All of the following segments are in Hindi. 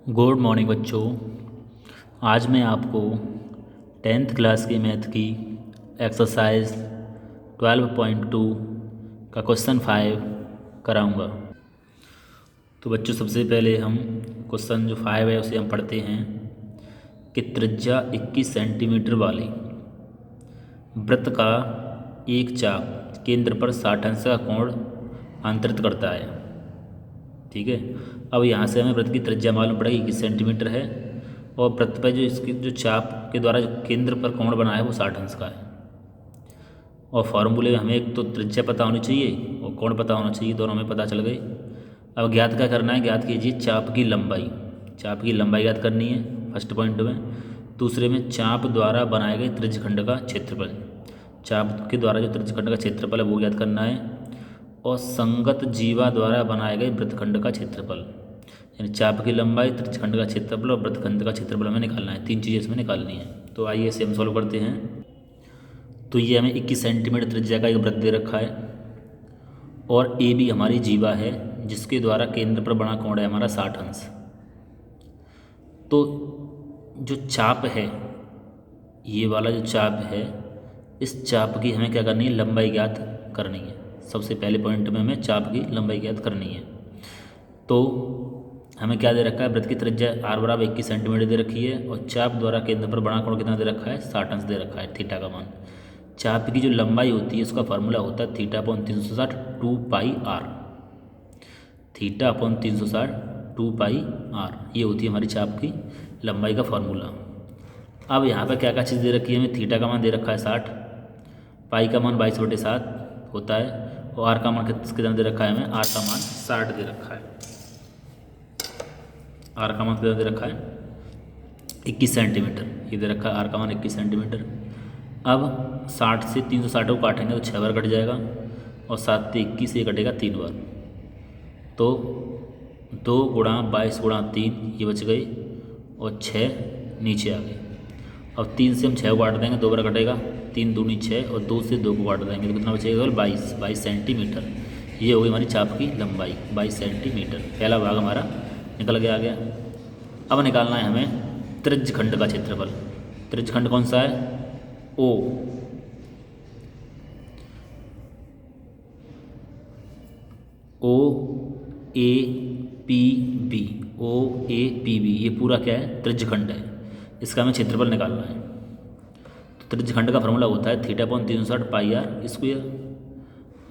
गुड मॉर्निंग बच्चों। आज मैं आपको 10th क्लास की मैथ की एक्सरसाइज 12.2 का क्वेश्चन 5 कराऊंगा। तो बच्चों सबसे पहले हम क्वेश्चन जो 5 है उसे हम पढ़ते हैं कि त्रिज्या 21 सेंटीमीटर वाले वृत्त का एक चाप केंद्र पर 60 अंश का कोण अंतरित करता है। ठीक है, अब यहाँ से हमें वृत्त की त्रिज्या मालूम पड़ेगी 21 सेंटीमीटर है और वृत्त पर जो इसकी जो चाप के द्वारा जो केंद्र पर कोण बना है वो 60 अंश का है। और फॉर्मूले में हमें एक तो त्रिज्या पता होनी चाहिए और कोण पता होना चाहिए, दोनों हमें पता चल गए। अब ज्ञात क्या करना है, ज्ञात कीजिए चाप की लंबाई। चाप की लंबाई ज्ञात करनी है फर्स्ट पॉइंट में। दूसरे में चाप द्वारा बनाए गए त्रिज्यखंड का क्षेत्रफल। चाप के द्वारा जो त्रिज्यखंड का क्षेत्रफल है वो ज्ञात करना है। और संगत जीवा द्वारा बनाए गए वृत्तखंड का क्षेत्रफल, यानी चाप की लंबाई, त्रिज्यखंड का क्षेत्रफल और वृत्तखंड का क्षेत्रफल हमें निकालना है। 3 चीज़ें इसमें निकालनी है। तो आइए इसे हम सॉल्व करते हैं। तो ये हमें 21 सेंटीमीटर त्रिज्या का एक वृत्त दे रखा है और ए बी हमारी जीवा है जिसके द्वारा केंद्र पर बना कोण है हमारा 60 अंश। तो जो चाप है, ये वाला जो चाप है, इस चाप की हमें क्या करनी है, लंबाई ज्ञात करनी है। सबसे पहले पॉइंट में हमें चाप की लंबाई ज्ञात करनी है। तो हमें क्या दे रखा है, वृत्त की त्रिज्या r बराबर 21 सेंटीमीटर दे रखी है और चाप द्वारा केंद्र पर बना कोण कितना दे रखा है, 60 अंश दे रखा है, थीटा का मान। चाप की जो लंबाई होती है उसका फॉर्मूला होता है theta upon 360 2 pi r. Theta upon 360 2 pi r, ये होती है हमारी चाप की लंबाई का फॉर्मूला। अब यहाँ पर क्या क्या चीज़ दे रखी है हमें, थीटा का मान दे रखा है 60, पाई का मान 22/7 होता है और आर का मान कितना दे रखा है हमें, आर का मान 60 दे रखा है। आर का मान कितना दे रखा है, 21 सेंटीमीटर, ये दे रखा है आर का मान 21 सेंटीमीटर। अब 60 से 360 को काटेंगे तो 6 बार कट जाएगा और 7 से 21 ये कटेगा 3 बार। तो 2 गुणा 22 गुणा 3 ये बच गई और 6 नीचे आ गए। अब 3 से हम 6 को काट देंगे, 2 बार कटेगा, 3 दूनी 6 और 2 से 2 को काट देंगे तो कितना बचेगा, 22 सेंटीमीटर। ये हो गई हमारी चाप की लंबाई 22 सेंटीमीटर। पहला भाग हमारा निकल के आ गया। अब निकालना है हमें त्रिज्यखंड का क्षेत्रफल। त्रिज्यखंड कौन सा है, O. O A P B, O A P B, ये पूरा क्या है, त्रिज्यखंड है। इसका हमें क्षेत्रफल निकालना है। तो त्रिज्यखंड का फॉर्मूला होता है theta upon 360 pi r square.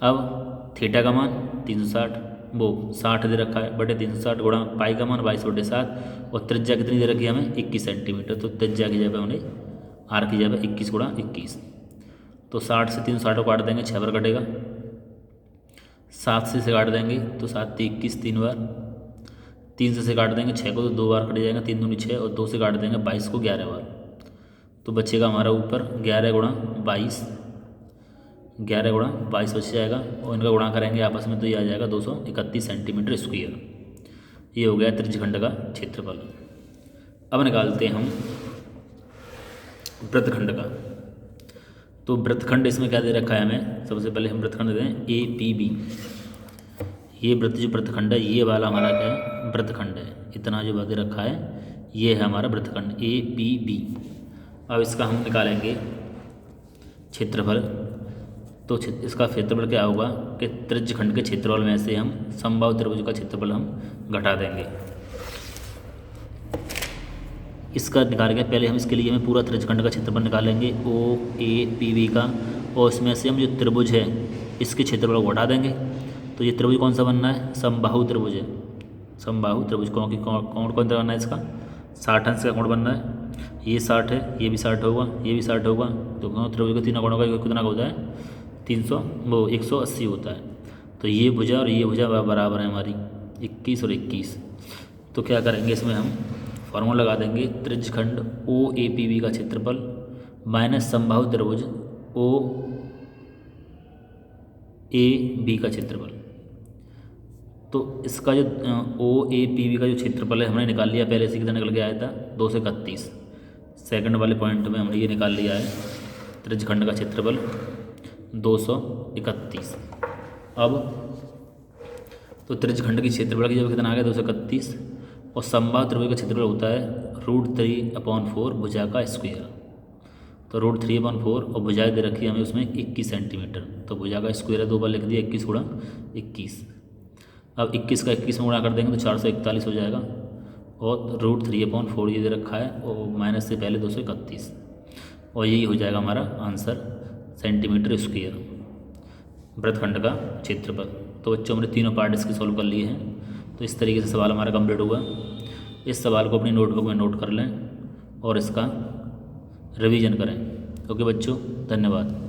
अब थीटा का मान 360 वो 60 दे रखा है बटे 360 गुणा पाई का मान 22/7 और त्रिज्या कितनी दे रखी है हमें, 21 सेंटीमीटर। तो त्रिज्या की जगह हमने आर की जगह 21 गुणा 21। तो 60 से 360 को काट देंगे, 6 बार कटेगा, 7 से काट देंगे तो 7 से 21 3 बार, 3 से काट देंगे 6 को तो 2 बार कट जाएगा, 3 दूनी 6 और 2 से काट देंगे 22 को 11 बार। तो बचेगा हमारा ऊपर 11 गुणा 22, 11 गुणा 22 बच जाएगा और इनका गुणा करेंगे आपस में तो ये आ जाएगा 231 सेंटीमीटर स्क्वायर। ये हो गया त्रिज्यखंड का क्षेत्रफल। अब निकालते हैं हम वृत्तखंड का। तो वृत्तखंड इसमें क्या दे रखा है हमें, सबसे पहले हम वृत्तखंड दें ए पी बी। ये वृत्त जो वृत्तखंड है ये वाला हमारा क्या है, वृत्तखंड है। इतना जो दे रखा है ये है हमारा वृत्तखंड ए पी बी। अब इसका हम निकालेंगे क्षेत्रफल। तो इसका क्षेत्रफल क्या होगा कि त्रिज्यखंड के क्षेत्रफल में से हम समबाहु त्रिभुज का क्षेत्रफल हम घटा देंगे। इसका निकाल के पहले हम इसके लिए हमें पूरा त्रिज्यखंड का क्षेत्रफल निकालेंगे ओ ए पी बी का, और इसमें से हम जो त्रिभुज है इसके क्षेत्रफल को घटा देंगे। तो ये त्रिभुज कौन सा बनना है, समबाहु त्रिभुज है। समबाहु त्रिभुज क्योंकि कोण कौन सा बनना है इसका, 60 अंश का कोण बनना है। ये 60 है, ये भी 60 होगा, ये भी 60 होगा। तो त्रिभुज का 3 कोणों का कितना होता है, 180 होता है। तो ये भुजा और ये भुजा बराबर है हमारी 21 और 21। तो क्या करेंगे, इसमें हम फॉर्मूला लगा देंगे त्रिज्यखंड ओ ए पी बी का क्षेत्रफल माइनस समबाहु त्रिभुज ओ ए बी का क्षेत्रफल। तो इसका जो ओ ए पी बी का जो क्षेत्रफल है हमने निकाल लिया पहले से, कितना निकल के आया था 231। सेकंड वाले पॉइंट में हमने ये निकाल लिया है त्रिज्यखंड का क्षेत्रफल 231। अब तो त्रिज्यखंड की क्षेत्रफल की जब कितना आ गया 231 और समबाहु त्रिभुज का क्षेत्रफल होता है √3/4 भुजा का स्क्वायर। तो √3/4 और भुजा दे रखी है हमें उसमें 21 सेंटीमीटर। तो भुजा का स्क्वायर है, 2 बार लिख दिया, 21 गुणा 21। अब 21 का 21 में गुणा कर देंगे तो 441 हो जाएगा। और √3/4 ये दे रखा है और माइनस से पहले 231, और यही हो जाएगा हमारा आंसर सेंटीमीटर स्क्वायर वृत्तखंड का क्षेत्रफल। तो बच्चों हमने तीनों पार्ट इसके सॉल्व कर लिए हैं। तो इस तरीके से सवाल हमारा कंप्लीट हुआ। इस सवाल को अपनी नोटबुक में नोट कर लें और इसका रिवीजन करें। ओके बच्चों, धन्यवाद।